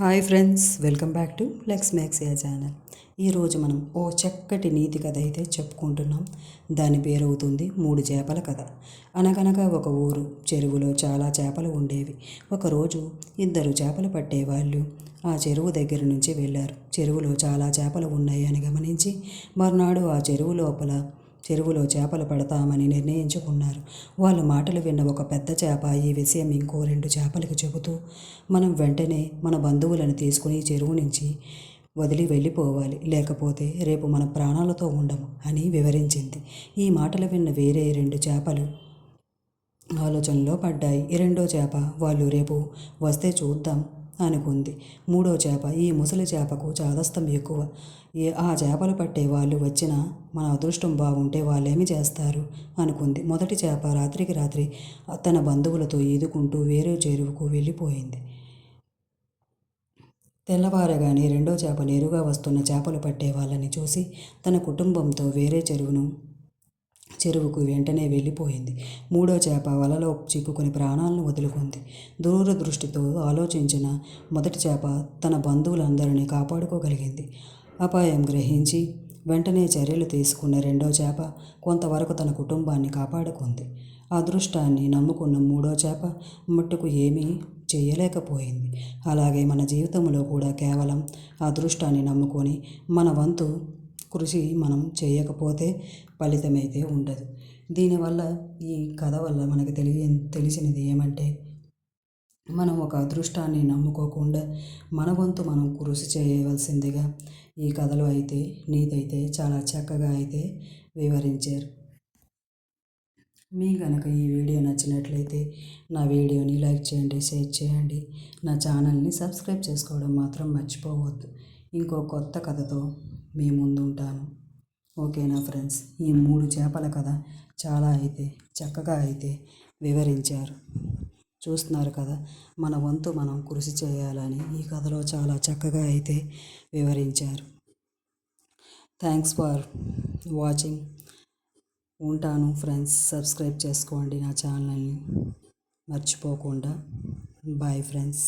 Hi friends, welcome back to Lex Maxia channel. ఈరోజు మనం ఓ చక్కటి నీతి కథ అయితే చెప్పుకుంటున్నాం. దాని పేరవుతుంది 3 చేపల కథ. అనగనగా ఒక ఊరు, చెరువులో చాలా చేపలు ఉండేవి. ఒకరోజు 2 చేపలు పట్టేవాళ్ళు ఆ చెరువు దగ్గర నుంచి వెళ్ళారు. చెరువులో చాలా చేపలు ఉన్నాయి అని గమనించి మర్నాడు ఆ చెరువులో చేపలు పడతామని నిర్ణయించుకున్నారు. వాళ్ళ మాటలు విన్న ఒక పెద్ద చేప ఈ విషయం ఇంకో 2 చేపలకు చెబుతూ, మనం వెంటనే మన బంధువులను తీసుకుని చెరువు నుంచి వదిలి వెళ్ళిపోవాలి, లేకపోతే రేపు మన ప్రాణాలతో ఉండము అని వివరించింది. ఈ మాటలు విన్న వేరే 2 చేపలు ఆలోచనలో పడ్డాయి. ఈ రెండో చేప వాళ్ళు రేపు వస్తే చూద్దాం అనుకుంది. మూడో చేప ఈ ముసలి చేపకు చాదస్తం ఎక్కువ. ఆ చేపలు పట్టే వాళ్ళు వచ్చినా మన అదృష్టం బాగుంటే వాళ్ళేమి చేస్తారు అనుకుంది. మొదటి చేప రాత్రికి రాత్రి తన బంధువులతో ఈదుకుంటూ వేరే చెరువుకు వెళ్ళిపోయింది. తెల్లవారగానే రెండో చేప నేరుగా వస్తున్న చేపలు పట్టే వాళ్ళని చూసి తన కుటుంబంతో వేరే చెరువుకు వెంటనే వెళ్ళిపోయింది. మూడో చేప వలలో చిక్కుకుని ప్రాణాలను వదులుకుంది. దూరదృష్టితో ఆలోచించిన మొదటి చేప తన బంధువులందరినీ కాపాడుకోగలిగింది. అపాయం గ్రహించి వెంటనే చర్యలు తీసుకున్న రెండో చేప కొంతవరకు తన కుటుంబాన్ని కాపాడుకుంది. అదృష్టాన్ని నమ్ముకున్న మూడో చేప మట్టుకు ఏమీ చేయలేకపోయింది. అలాగే మన జీవితంలో కూడా కేవలం అదృష్టాన్ని నమ్ముకొని మన వంతు కృషి మనం చేయకపోతే ఫలితమైతే ఉండదు. దీనివల్ల ఈ కథ వల్ల మనకు తెలిసినది ఏమంటే, మనం ఒక అదృష్టాన్ని నమ్ముకోకుండా మన వంతు మనం కృషి చేయవలసిందిగా ఈ కథలో అయితే నీతి అయితే చాలా చక్కగా అయితే వివరించారు. మీ కనుక ఈ వీడియో నచ్చినట్లయితే నా వీడియోని లైక్ చేయండి, షేర్ చేయండి. నా ఛానల్ని సబ్స్క్రైబ్ చేసుకోవడం మాత్రం మర్చిపోవద్దు. ఇంకో కొత్త కథతో మీ ముందు ఉంటాను. ఓకేనా ఫ్రెండ్స్? ఈ 3 చేపల కథ చాలా అయితే చక్కగా అయితే వివరించారు. చూస్తున్నారు కదా, మన వంతు మనం కృషి చేయాలని ఈ కథలో చాలా చక్కగా అయితే వివరించారు. Thanks for watching. ఉంటాను ఫ్రెండ్స్. సబ్స్క్రైబ్ చేసుకోండి నా ఛానల్ని మర్చిపోకుండా. Bye friends.